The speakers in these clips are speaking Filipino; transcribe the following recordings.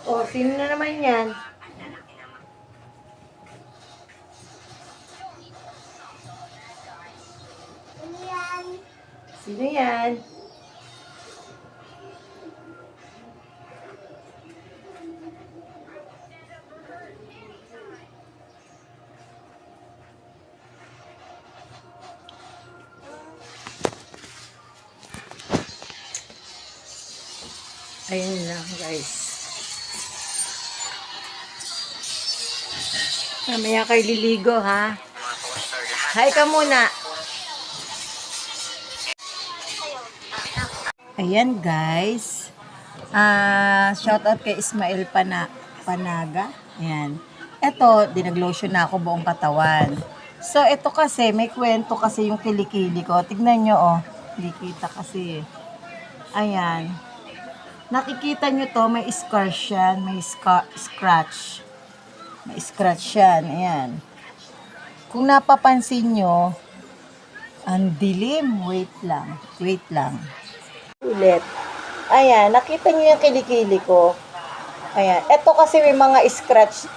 O, sino na naman yan? Sino yan? Ayun lang, guys. Mamaya kayo liligo, ha? Hi ka muna. Ayan, guys. Shoutout kay Ismael Panaga. Ayan. Ito, dinaglotion na ako buong katawan. So, ito kasi, may kwento kasi yung kilikili ko. Tignan nyo, oh. Kilikita kasi. Ayan. Nakikita nyo to, may scratch yan. May scratch. May scratch yan. Ayan. Kung napapansin nyo, ang dilim. Wait lang. Wait lang. Ulit. Ayan, nakita nyo yung kilikili ko. Ayan. Ito kasi may mga scratch.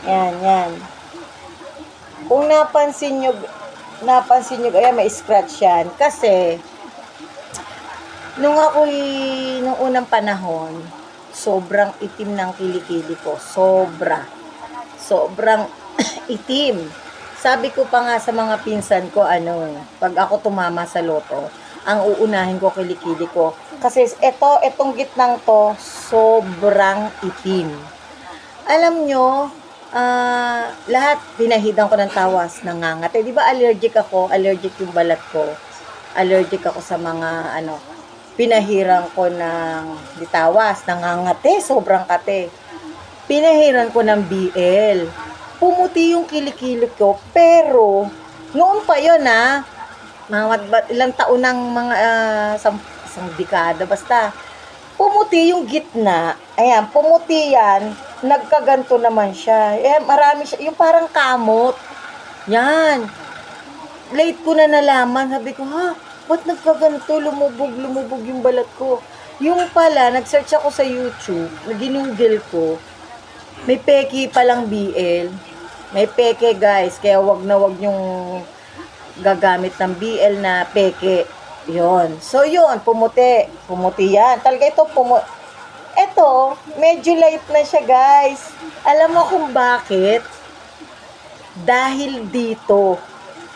Ayan, yan. Kung napansin nyo, ayan, may scratch yan. Kasi, nung unang panahon, sobrang itim ng kilikili ko. Sobrang itim. Sabi ko pa nga sa mga pinsan ko, pag ako tumama sa loto, ang uunahin ko kilikili ko. Kasi etong gitnang to, sobrang itim. Alam nyo, lahat pinahidan ko ng tawas, nangangate. Di ba allergic yung balat ko. Allergic ako sa mga, pinahiran ko ng ditawas, nangangate, sobrang kate. Pinahiran ko ng BL. Pumuti yung kilikili ko, pero noon pa yun ilang taon ng mga isang dekada, basta pumuti yung gitna. Ayan, pumuti yan, nagkaganto naman siya. Marami siya, yung parang kamot. Yan. Late ko na nalaman, sabi ko, ba't nagkaganto? Lumubog yung balat ko. Yung pala, nag-search ako sa YouTube, ginugel ko, may peki palang BL. May peke, guys, kaya wag yung gagamit ng BL na peke. Yon. So, yun, pumuti. Pumuti yan. Talaga ito, ito, medyo light na siya, guys. Alam mo kung bakit? Dahil dito.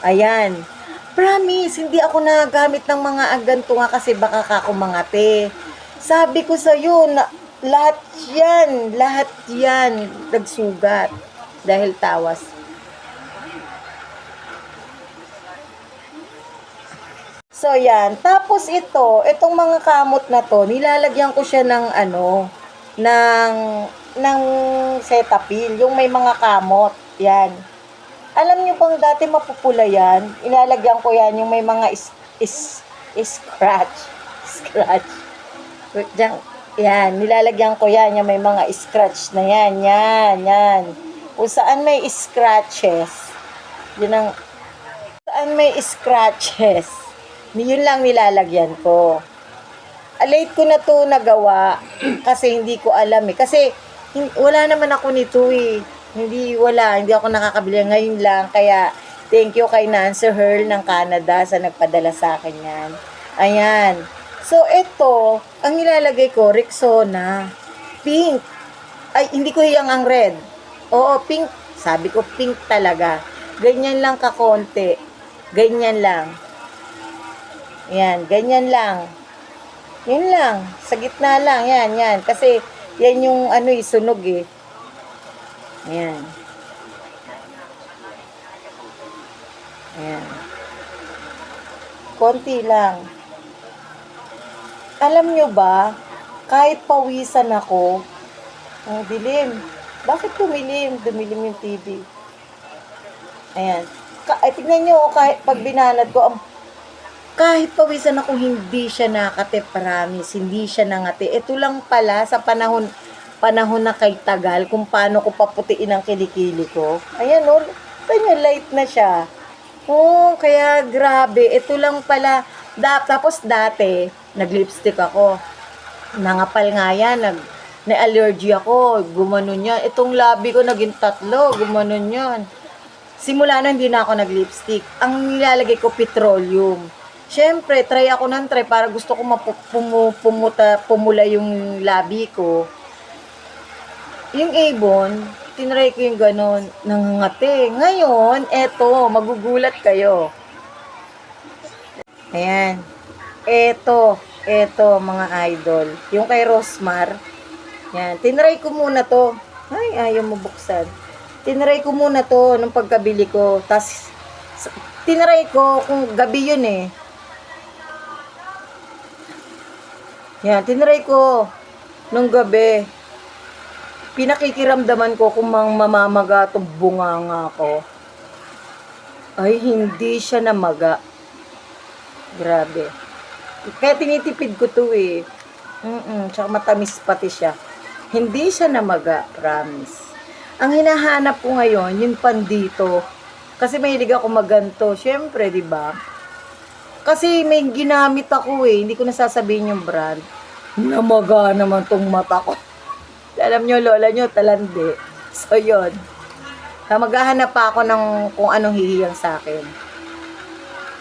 Ayan. Promise, hindi ako nagamit ng mga ganito nga kasi baka kakumangate. Sabi ko sa'yo, lahat yan, nagsugat. Dahil tawas. So, yan. Tapos itong mga kamot na to, nilalagyan ko siya ng ng Cetaphil, yung may mga kamot. Yan. Alam niyo bang dati mapupula yan? Ilalagyan ko yan, yung may mga scratch. Diyan, yan, nilalagyan ko yan, yung may mga scratch na yan. Kung saan may scratches, yun lang nilalagyan ko. Late ko na to nagawa kasi hindi ko alam eh. Kasi wala naman ako nito eh. Hindi ako nakakabili ngayon lang. Kaya thank you kay Nancy Herl ng Canada sa nagpadala sa akin yan. Ayan. So ito, ang nilalagay ko, Rexona. Pink. Ay, hindi ko hiyang ang red. Oo, pink. Sabi ko, pink talaga. Ganyan lang kakonti. Ganyan lang. Yan, ganyan lang. Yun lang. Sa gitna lang. Yan. Kasi, yan yung sunog eh. Yan. Yan. Konti lang. Alam nyo ba, kahit pawisan ako, ang dilim. Bakit dumilim? Dumilim yung TV. Ayan. Tignan nyo, kahit pag binanad ko, kahit pawisan ako, hindi siya nakate, promise. Hindi siya nangate. Ito lang pala sa panahon na kay tagal, kung paano ko paputiin ang kilikili ko. Ayan, kanya light na siya. Oo, kaya grabe. Ito lang pala. Tapos dati, nag-lipstick ako. Nangapal nga yan. Na-allergy ako. Gumanon yan. Itong labi ko naging 3. Gumanon yan. Simula na hindi na ako nag-lipstick. Ang nilalagay ko, petroleum. Siyempre, try ako ng try para gusto ko pumula yung labi ko. Yung Avon, tinry ko yung ganon, nangangati. Ngayon, eto, magugulat kayo. Ayan. Eto, mga idol. Yung kay Rosmar. Yan, tinry ko muna to. Ay, ayaw mo buksan. Tinry ko muna to nung pagkabili ko. Tapos, tinry ko kung gabi yun eh. Yan, tinry ko nung gabi. Pinakikiramdaman ko kung mamamaga itong bunganga ko. Ay, hindi siya namaga. Grabe. Kaya tinitipid ko to eh. Tsaka matamis pati siya. Hindi siya namaga, promise. Ang hinahanap ko ngayon, yung pandito. Kasi mahilig ako maganto. Siyempre, di ba? Kasi may ginamit ako eh. Hindi ko nasasabihin yung brand. Namaga naman tong mata ko. Alam nyo, lola nyo, talandi. So, yun. Maghahanap pa ako ng kung anong hihiyang sa akin.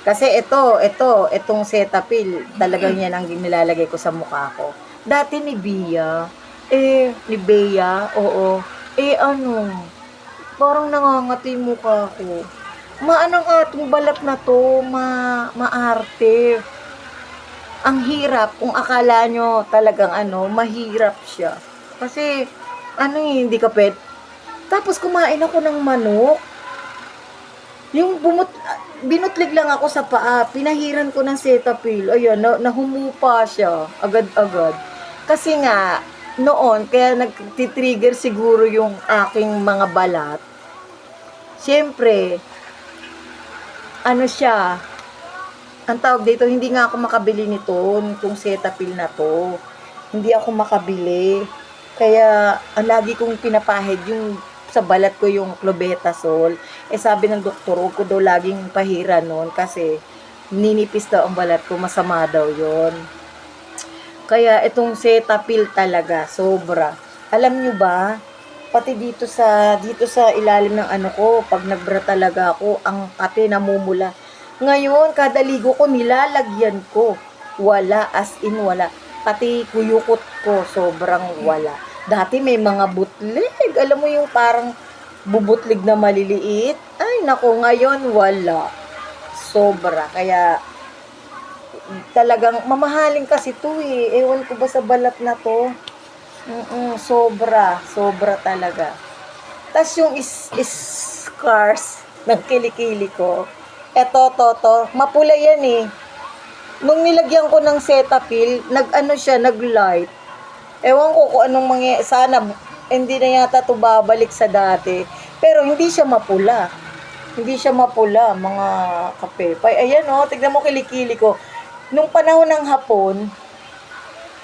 Kasi itong Cetaphil, talagang yan ang nilalagay ko sa mukha ko. Dati ni Bea, oo. Parang nangangati yung mukha ko. Maano nga itong balat na to, maarte. Ang hirap, kung akala nyo talagang mahirap siya. Kasi, hindi ka pwede. Tapos kumain ako ng manok. Yung binutlig lang ako sa paa, pinahiran ko ng Cetaphil. Ayan, nahumupa siya, agad-agad. Kasi nga, noon, kaya nagtitrigger siguro yung aking mga balat. Siyempre, siya, ang tawag dito, hindi nga ako makabili nito, nitong Cetaphil na to. Hindi ako makabili. Kaya, ang lagi kong pinapahid yung sa balat ko yung clobetasol. Sabi ng doktor, huwag ko daw laging pahira noon kasi ninipis daw ang balat ko, masama daw yon. Kaya itong Cetaphil talaga, sobra. Alam nyo ba, pati dito sa ilalim ng ko, pag nagbra talaga ako, ang kate namumula. Ngayon, kada ligo ko, nilalagyan ko. Wala, as in wala. Pati kuyukot ko, sobrang wala. Dati may mga butlig. Alam mo yung parang bubutlig na maliliit? Ay, naku, ngayon wala. Sobra. Kaya, talagang mamahalin kasi to eh. Ewan ko ba sa balat na to? Sobra talaga. Tapos yung scars ng kilikili ko, to, mapula yan eh. Nung nilagyan ko ng Cetaphil, nag-light. Ewan ko kung anong sana hindi na yata ito babalik sa dati. Pero hindi siya mapula. Hindi siya mapula, mga kapepay. Ayan tignan mo kilikili ko. Nung panahon ng hapon,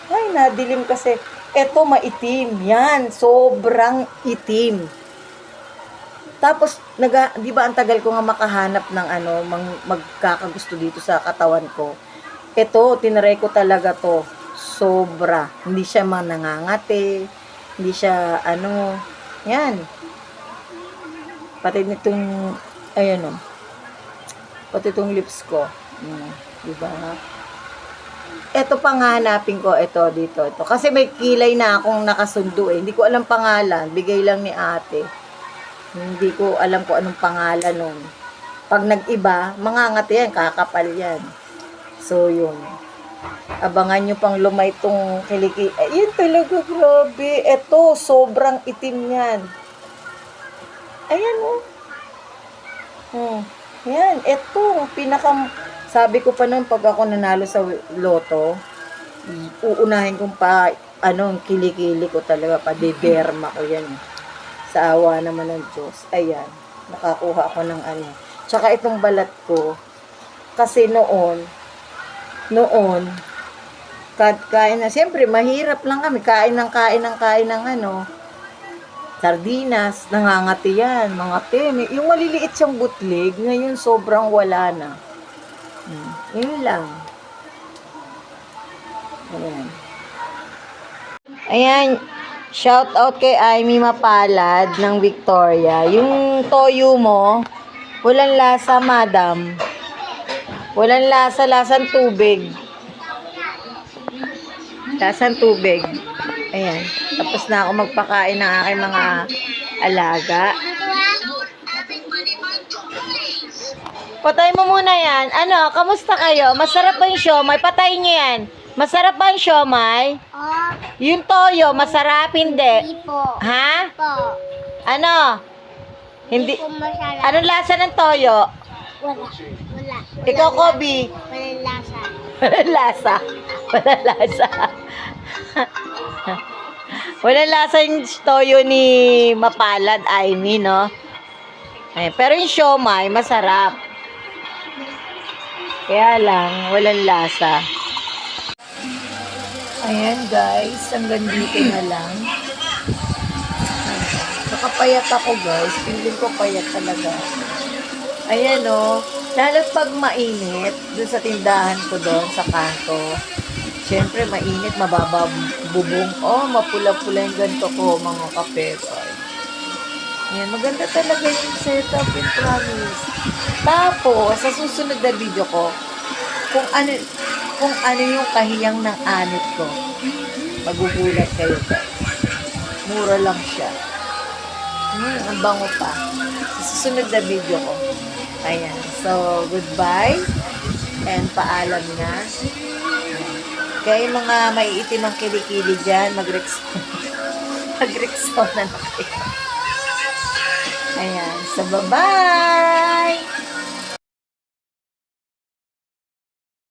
ay nadilim kasi. Eto maitim. Yan, sobrang itim. Tapos, di ba ang tagal ko nga makahanap ng magkakagusto dito sa katawan ko. Ito, tinry ko talaga to. Sobra. Hindi siya nangangati. Hindi siya, yan. Pati nitong, pati itong lips ko. Diba? Ito pang hanapin ko, ito, dito, ito. Kasi may kilay na akong nakasundo eh. Hindi ko alam pangalan. Bigay lang ni ate. Hindi ko alam kung anong pangalan nun. Pag nag-iba, mangangati yan, kakapal yan. So, yun. Abangan nyo pang lumay itong kiliki. Ayun talaga, grabe. Ito, sobrang itim yan. Ayan, yan, ito. Sabi ko pa noon, pag ako nanalo sa loto, uunahin kong kilikili ko talaga, pa-derma ko yan. Sa awa naman ng Diyos. Ayan, nakakuha ako ng Tsaka itong balat ko, kasi noon, kain na. Siyempre, mahirap lang kami. Kain ng Sardinas, nangangati yan, mga teme. Yung maliliit siyang butlig, ngayon sobrang wala na. Yun lang. Ayan. Ayan, shout out kay Amy Mapalad ng Victoria. Yung toyo mo, walang lasa, madam. Walang lasa, lasang tubig. Lasang tubig. Ayan. Tapos na ako magpakain ng aking mga alaga. Patay mo muna yan. Ano, kamusta kayo? Masarap ba yung siomay? Patay niyo yan. Masarap ba yung siomay? Oh, Yung toyo, masarap hindi? hindi po. Ha? Po. Ano? Hindi. Po masarap. Anong lasa ng toyo? Wala. Wala. Ikaw, Kobe. Walang lasa. Walang lasa. Walang lasa. Walang lasa yung toyo ni Mapalad, Amy, no? Eh, pero yung siomay, masarap. Kaya lang, walang lasa. Ayan guys, hanggang dito na lang. Nakapayat ako guys, feeling ko payat talaga. Ayan o, lalo pag mainit, doon sa tindahan ko doon, sa kanto. Siyempre, mainit, mababa bubong. Oh, mapula-pula yung ganito ko, mga kapepay. Ayan, maganda talaga yung setup, in promise. Tapos, sa susunod na video ko, kung ano yung kahiyang ng anit ko, magugulat kayo guys. Mura lang siya. Ang bango pa. Sa susunod na video ko. Ayan. So, goodbye. And paalam na. Kaya yung mga maiitim ang kilikili dyan, mag-Rexona na kayo. Ayan. So, bye-bye!